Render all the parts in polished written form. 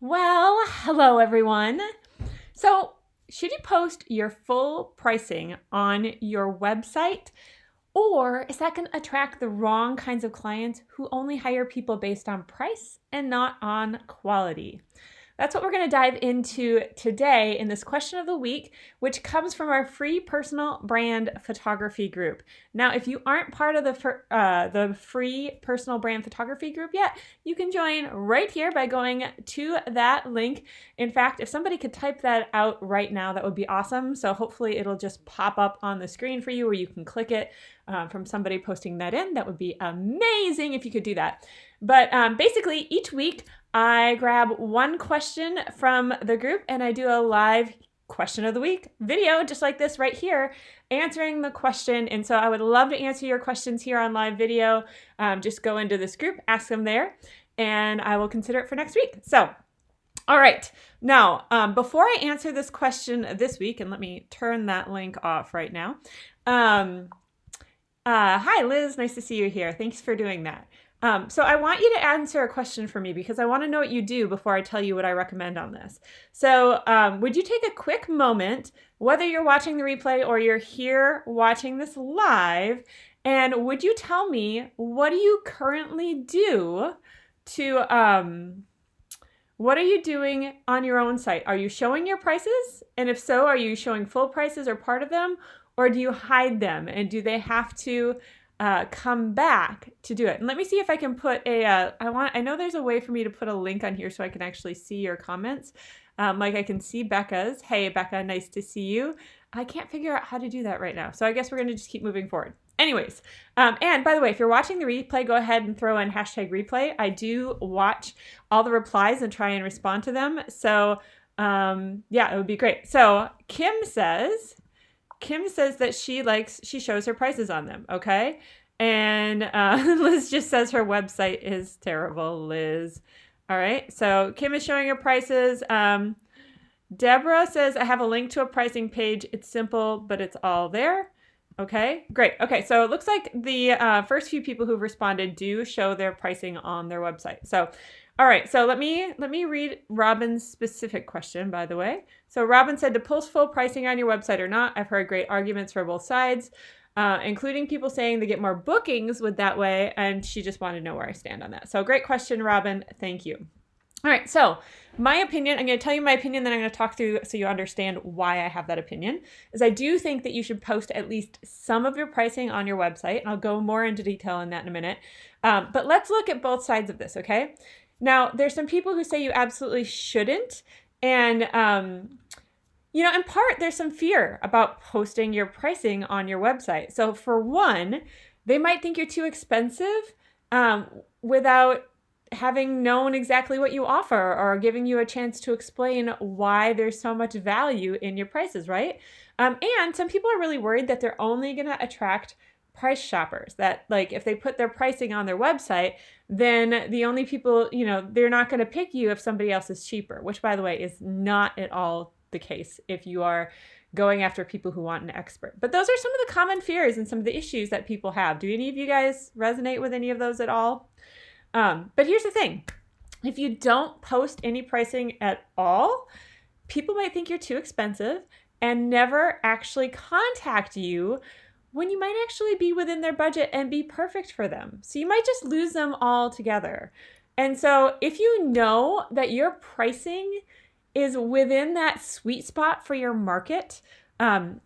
Well, hello everyone. So, should you post your full pricing on your website? Or is that going to attract the wrong kinds of clients who only hire people based on price and not on quality? That's what we're going to dive into today in this question of the week, which comes from our free personal brand photography group. Now, if you aren't part of the free personal brand photography group yet, you can join right here by going to that link. In fact, if somebody could type that out right now, that would be awesome. So hopefully it'll just pop up on the screen for you, or you can click it from somebody posting that in. That would be amazing if you could do that. But basically, each week I grab one question from the group and I do a live question of the week video, just like this right here, answering the question. And so I would love to answer your questions here on live video. Just go into this group, ask them there, and I will consider it for next week. So, all right. Now, before I answer this question this week, and let me turn that link off right now. Hi, Liz. Nice to see you here. Thanks for doing that. So I want you to answer a question for me because I want to know what you do before I tell you what I recommend on this. So would you take a quick moment, whether you're watching the replay or you're here watching this live, and would you tell me, what do you currently do to, what are you doing on your own site? Are you showing your prices? And if so, are you showing full prices or part of them? Or do you hide them? And do they have to come back to do it? And let me see if I can put I know there's a way for me to put a link on here so I can actually see your comments. Like I can see Becca's. Hey, Becca, nice to see you. I can't figure out how to do that right now. So I guess we're going to just keep moving forward. Anyways, and by the way, if you're watching the replay, go ahead and throw in #replay. I do watch all the replies and try and respond to them. So yeah, it would be great. So Kim says that she shows her prices on them, okay? And Liz just says her website is terrible, Liz. All right, so Kim is showing her prices. Deborah says, I have a link to a pricing page. It's simple, but it's all there. Okay, great. Okay, so it looks like the first few people who've responded do show their pricing on their website. So, all right, so let me read Robin's specific question, by the way. So Robin said, to post full pricing on your website or not? I've heard great arguments for both sides, including people saying they get more bookings with that way, and she just wanted to know where I stand on that. So great question, Robin. Thank you. All right, so my opinion, I'm going to tell you my opinion, then I'm going to talk through so you understand why I have that opinion, is I do think that you should post at least some of your pricing on your website, and I'll go more into detail in that in a minute. But let's look at both sides of this, okay? Now, there's some people who say you absolutely shouldn't, and in part, there's some fear about posting your pricing on your website. So for one, they might think you're too expensive without having known exactly what you offer or giving you a chance to explain why there's so much value in your prices, right? And some people are really worried that they're only going to attract price shoppers, that like if they put their pricing on their website, then the only people, they're not going to pick you if somebody else is cheaper, which by the way is not at all the case if you are going after people who want an expert. But those are some of the common fears and some of the issues that people have. Do any of you guys resonate with any of those at all? But here's the thing. If you don't post any pricing at all, people might think you're too expensive and never actually contact you when you might actually be within their budget and be perfect for them. So you might just lose them altogether. And so if you know that your pricing is within that sweet spot for your market, then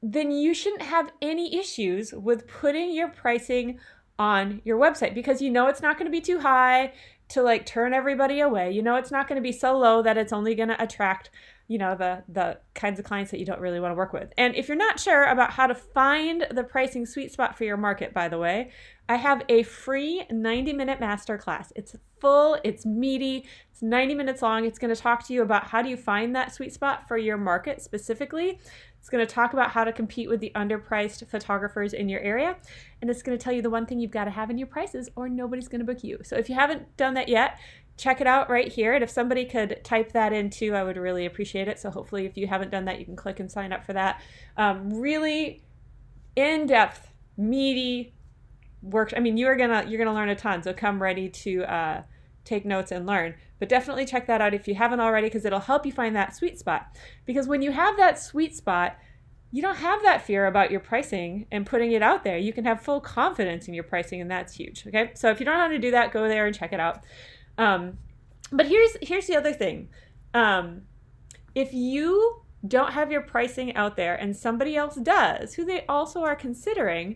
you shouldn't have any issues with putting your pricing on your website because it's not going to be too high to like turn everybody away. It's not going to be so low that it's only going to attract, the kinds of clients that you don't really want to work with. And if you're not sure about how to find the pricing sweet spot for your market, by the way, I have a free 90-minute masterclass. It's full, it's meaty, it's 90 minutes long. It's going to talk to you about how do you find that sweet spot for your market specifically. It's going to talk about how to compete with the underpriced photographers in your area. And it's going to tell you the one thing you've got to have in your prices or nobody's going to book you. So if you haven't done that yet, check it out right here. And if somebody could type that in too, I would really appreciate it. So hopefully if you haven't done that, you can click and sign up for that. Really in-depth, meaty work. I mean, you're gonna learn a ton. So come ready to take notes and learn. But definitely check that out if you haven't already, because it'll help you find that sweet spot. Because when you have that sweet spot, you don't have that fear about your pricing and putting it out there. You can have full confidence in your pricing, and that's huge. Okay, so if you don't know how to do that, go there and check it out. But here's the other thing. If you don't have your pricing out there and somebody else does, who they also are considering,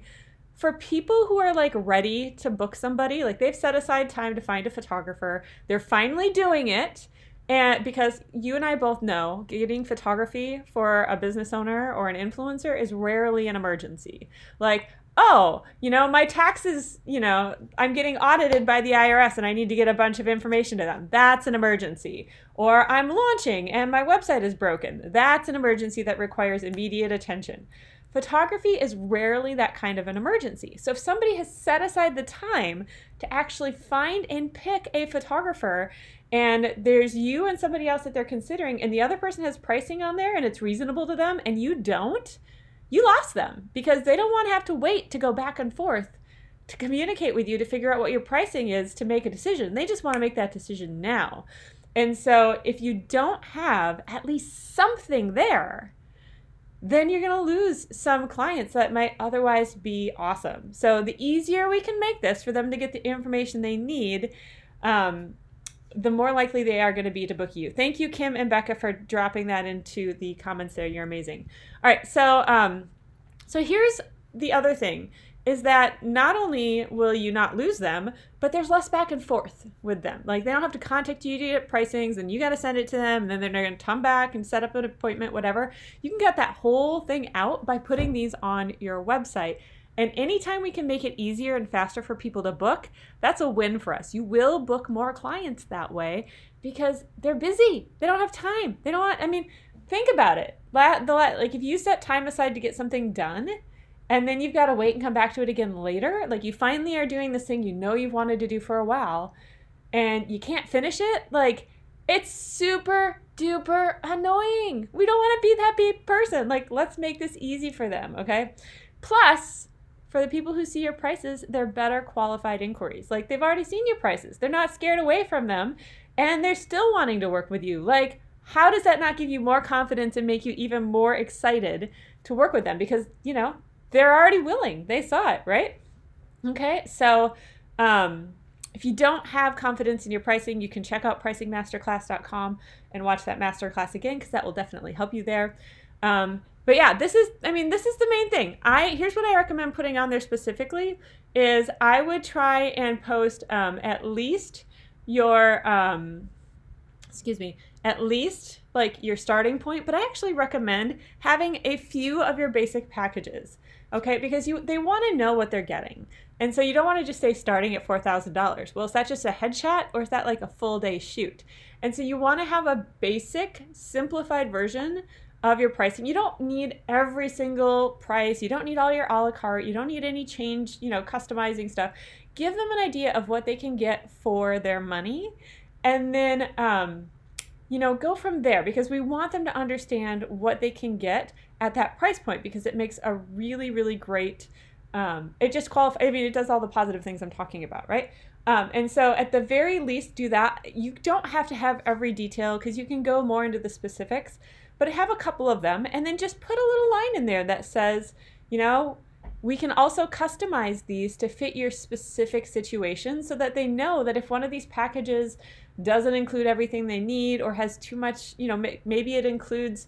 for people who are like ready to book somebody, like they've set aside time to find a photographer, they're finally doing it. And because you and I both know getting photography for a business owner or an influencer is rarely an emergency. Like, oh, my taxes, I'm getting audited by the IRS and I need to get a bunch of information to them. That's an emergency. Or I'm launching and my website is broken. That's an emergency that requires immediate attention. Photography is rarely that kind of an emergency. So if somebody has set aside the time to actually find and pick a photographer, and there's you and somebody else that they're considering, and the other person has pricing on there and it's reasonable to them and you don't, you lost them, because they don't want to have to wait to go back and forth to communicate with you to figure out what your pricing is to make a decision. They just want to make that decision now. And so if you don't have at least something there, then you're going to lose some clients that might otherwise be awesome. So the easier we can make this for them to get the information they need, the more likely they are going to be to book you. Thank you, Kim and Becca, for dropping that into the comments there. You're amazing. All right, so here's the other thing, is that not only will you not lose them, but there's less back and forth with them. Like, they don't have to contact you to get pricings, and you got to send it to them, and then they're going to come back and set up an appointment, whatever. You can get that whole thing out by putting these on your website. And anytime we can make it easier and faster for people to book, that's a win for us. You will book more clients that way because they're busy. They don't have time. They don't want, think about it. Like, if you set time aside to get something done, and then you've got to wait and come back to it again later, like you finally are doing this thing you've wanted to do for a while, and you can't finish it, like, it's super duper annoying. We don't want to be that person. Like, let's make this easy for them, okay? Plus, for the people who see your prices, they're better qualified inquiries. Like, they've already seen your prices. They're not scared away from them, and they're still wanting to work with you. Like, how does that not give you more confidence and make you even more excited to work with them? Because, they're already willing. They saw it, right? Okay, so if you don't have confidence in your pricing, you can check out pricingmasterclass.com and watch that masterclass again, because that will definitely help you there. But yeah, this is the main thing. Here's what I recommend putting on there specifically is I would try and post at least your, like your starting point, but I actually recommend having a few of your basic packages, okay? Because they want to know what they're getting. And so you don't want to just say starting at $4,000. Well, is that just a headshot, or is that like a full day shoot? And so you want to have a basic, simplified version of your pricing. You don't need every single price. You don't need all your a la carte. You don't need any change, customizing stuff. Give them an idea of what they can get for their money, and then go from there, because we want them to understand what they can get at that price point, because it makes a really, really great, it just qualifies, it does all the positive things I'm talking about, right? And so at the very least, do that. You don't have to have every detail, because you can go more into the specifics, but have a couple of them, and then just put a little line in there that says, we can also customize these to fit your specific situation, so that they know that if one of these packages doesn't include everything they need, or has too much, maybe it includes,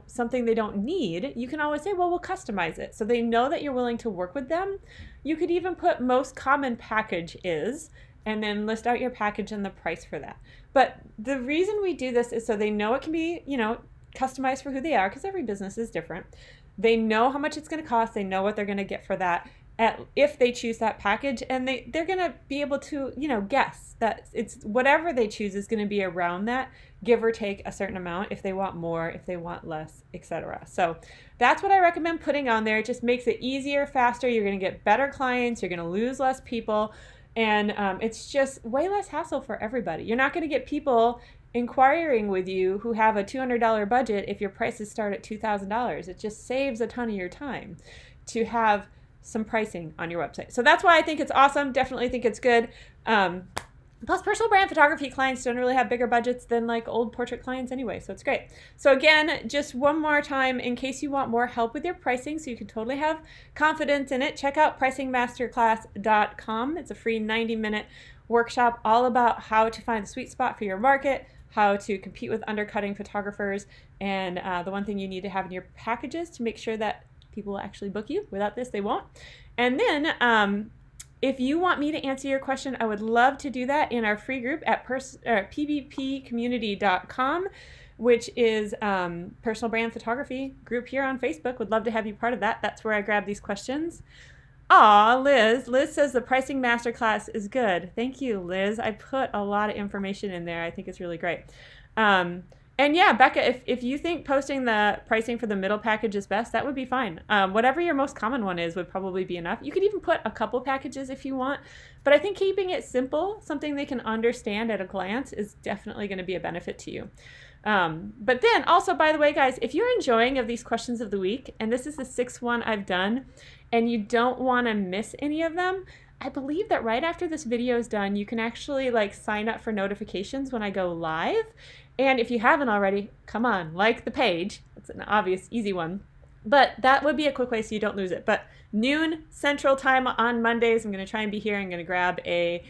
something they don't need, you can always say, well, we'll customize it. So they know that you're willing to work with them. You could even put most common package is, and then list out your package and the price for that. But the reason we do this is so they know it can be, customized for who they are, because every business is different. They know how much it's going to cost. They know what they're going to get for that if they choose that package, and they're going to be able to, guess that it's whatever they choose is going to be around that, give or take a certain amount, if they want more, if they want less, etc. So that's what I recommend putting on there. It just makes it easier, faster. You're going to get better clients. You're going to lose less people, and it's just way less hassle for everybody. You're not going to get people inquiring with you who have a $200 budget if your prices start at $2,000. It just saves a ton of your time to have some pricing on your website. So that's why I think it's awesome. Definitely think it's good. Plus, personal brand photography clients don't really have bigger budgets than like old portrait clients anyway, so it's great. So again, just one more time, in case you want more help with your pricing so you can totally have confidence in it, check out pricingmasterclass.com. It's a free 90-minute workshop all about how to find the sweet spot for your market, how to compete with undercutting photographers, and the one thing you need to have in your packages to make sure that people will actually book you. Without this, they won't. And then if you want me to answer your question, I would love to do that in our free group at pbpcommunity.com, which is personal brand photography group here on Facebook. Would love to have you part of that. That's where I grab these questions. Aw, Liz. Liz says the pricing masterclass is good. Thank you, Liz. I put a lot of information in there. I think it's really great. And yeah, Becca, if you think posting the pricing for the middle package is best, that would be fine. Whatever your most common one is would probably be enough. You could even put a couple packages if you want, but I think keeping it simple, something they can understand at a glance, is definitely going to be a benefit to you. But then also, by the way, guys, if you're enjoying of these questions of the week, and this is the 6th one I've done, and you don't want to miss any of them, I believe that right after this video is done, you can actually like sign up for notifications when I go live. And if you haven't already, come on, like the page. It's an obvious, easy one. But that would be a quick way so you don't lose it. But noon Central Time on Mondays, I'm going to try and be here. I'm going to grab a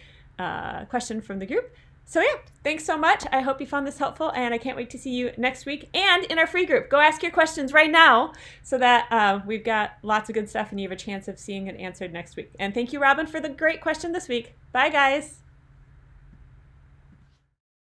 question from the group. So yeah, thanks so much. I hope you found this helpful, and I can't wait to see you next week and in our free group. Go ask your questions right now so that we've got lots of good stuff and you have a chance of seeing it answered next week. And thank you, Robin, for the great question this week. Bye, guys.